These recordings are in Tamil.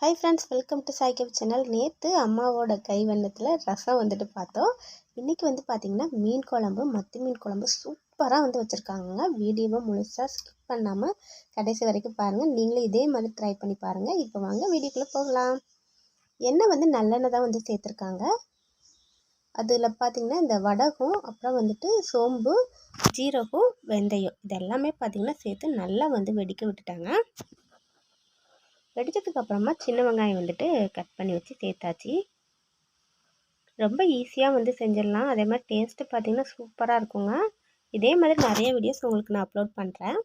ஹாய் ஃப்ரெண்ட்ஸ், வெல்கம் டு சாய் கேப் சேனல். நேற்று அம்மாவோட கைவண்ணத்தில் ரசம் வந்துட்டு பார்த்தோம். இன்றைக்கி வந்து பார்த்திங்கன்னா மீன் குழம்பு, மத்தி மீன் குழம்பு சூப்பராக வந்து வச்சுருக்காங்க. வீடியோவை முழுசாக ஸ்கிப் பண்ணாமல் கடைசி வரைக்கும் பாருங்கள். நீங்களும் இதே மாதிரி ட்ரை பண்ணி பாருங்கள். இப்போ வாங்க வீடியோக்குள்ளே போகலாம். எண்ணெய் வந்து நல்லெண்ணெய் தான் வந்து சேர்த்துருக்காங்க. அதில் பார்த்திங்கன்னா இந்த வடகம், அப்புறம் வந்துட்டு சோம்பு, ஜீரகம், வெந்தயம் இதெல்லாமே பார்த்திங்கன்னா சேர்த்து நல்லா வந்து வெடிக்க விட்டுட்டாங்க. வெடித்ததுக்கு அப்புறமா சின்ன வெங்காயம் வந்துட்டு கட் பண்ணி வச்சு சேர்த்தாச்சு. ரொம்ப ஈஸியாக வந்து செஞ்சிடலாம். அதே மாதிரி டேஸ்ட்டு பார்த்திங்கன்னா சூப்பராக இருக்குங்க. இதே மாதிரி நிறைய வீடியோஸ் உங்களுக்கு நான் அப்லோட் பண்ணுறேன்.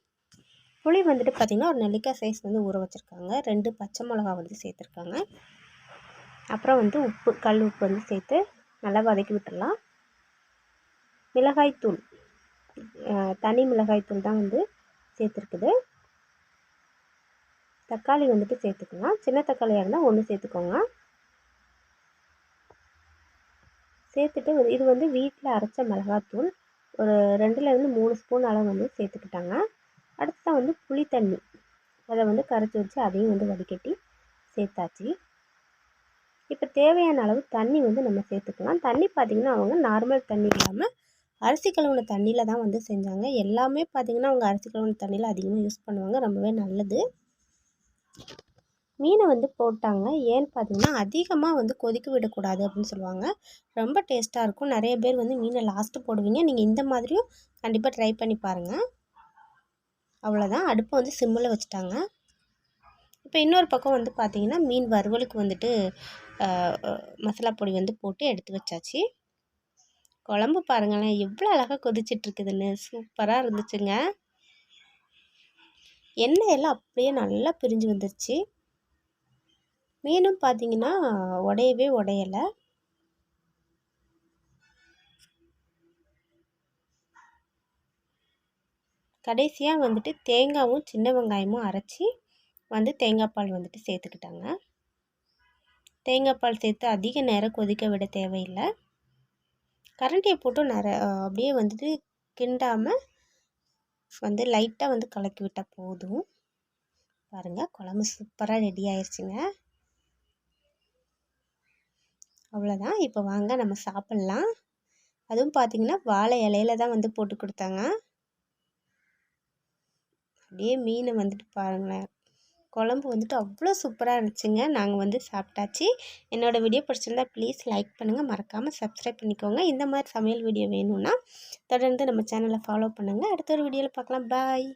புளி வந்துட்டு பார்த்திங்கன்னா ஒரு நெல்லிக்காய் சைஸ் வந்து ஊற வச்சுருக்காங்க. 2 பச்சை மிளகா வந்து சேர்த்துருக்காங்க. அப்புறம் வந்து உப்பு, கல் உப்பு வந்து சேர்த்து நல்லா வதக்கி விட்டுடலாம். மிளகாய்த்தூள், தனி மிளகாய்த்தூள் தான் வந்து சேர்த்துருக்குது. தக்காளி வந்துட்டு சேர்த்துக்கலாம். சின்ன தக்காளியாக இருந்தால் 1 சேர்த்துக்கோங்க. சேர்த்துட்டு இது வந்து வீட்டில் அரைச்ச மிளகாத்தூள் ஒரு 2லேருந்து 3 ஸ்பூன் அளவு வந்து சேர்த்துக்கிட்டாங்க. அடுத்ததான் வந்து புளி தண்ணி, அதை வந்து கரைச்சி வச்சு அதையும் வந்து வடிகட்டி சேர்த்தாச்சு. இப்போ தேவையான அளவு தண்ணி வந்து நம்ம சேர்த்துக்கலாம். தண்ணி பார்த்திங்கன்னா அவங்க நார்மல் தண்ணி இல்லாமல் அரிசி கழுவுன தண்ணியில் தான் வந்து செஞ்சாங்க. எல்லாமே பார்த்திங்கன்னா அவங்க அரிசி கழுவுன தண்ணியில் அதிகமாக யூஸ் பண்ணுவாங்க. ரொம்பவே நல்லது. மீனை வந்து போட்டாங்க. ஏன்னு பார்த்தீங்கன்னா அதிகமாக வந்து கொதிக்க விடக்கூடாது அப்படின்னு சொல்லுவாங்க. ரொம்ப டேஸ்ட்டாக இருக்கும். நிறைய பேர் வந்து மீனை லாஸ்ட்டு போடுவீங்க. நீங்கள் இந்த மாதிரியும் கண்டிப்பாக ட்ரை பண்ணி பாருங்கள். அவ்வளோதான். அடுப்பை வந்து சிம்மில் வச்சுட்டாங்க. இப்போ இன்னொரு பக்கம் வந்து பார்த்திங்கன்னா மீன் வறுவலுக்கு வந்துட்டு மசாலா பொடி வந்து போட்டு எடுத்து வச்சாச்சு. குழம்பு பாருங்களேன் எவ்வளோ அழகாக கொதிச்சிட்ருக்குதுன்னு. சூப்பராக இருந்துச்சுங்க. எண்ணெய் எல்லாம் அப்படியே நல்லா பிரிஞ்சு வந்துருச்சு. மீனும் பார்த்திங்கன்னா உடையவே உடையலை. கடைசியாக வந்துட்டு தேங்காயும் சின்ன வெங்காயமும் அரைச்சி வந்து தேங்காய் பால் வந்துட்டு சேர்த்துக்கிட்டாங்க. தேங்காய் பால் சேர்த்து அதிக நேரம் கொதிக்க விட தேவையில்லை. கரண்டியை போட்டு அப்படியே வந்துட்டு கிண்டாமல் வந்து லைட்டாக வந்து கலக்கி விட்டால் போதும். பாருங்கள், குழம்பு சூப்பராக ரெடி ஆயிடுச்சுங்க. அவ்வளோதான். இப்போ வாங்க நம்ம சாப்பிட்லாம். அதுவும் பார்த்திங்கன்னா வாழை இலையில தான் வந்து போட்டு கொடுத்தாங்க. அப்படியே மீனை வந்துட்டு பாருங்களேன், குழம்பு வந்துட்டு அவ்வளோ சூப்பராக இருந்துச்சுங்க. நாங்கள் வந்து சாப்பிட்டாச்சு. என்னோடய வீடியோ பிடிச்சிருந்தா ப்ளீஸ் லைக் பண்ணுங்கள், மறக்காமல் சப்ஸ்கிரைப் பண்ணிக்கோங்க. இந்த மாதிரி சமையல் வீடியோ வேணும்னா தொடர்ந்து நம்ம சேனலை ஃபாலோ பண்ணுங்கள். அடுத்த ஒரு வீடியோவில் பார்க்கலாம். பாய்.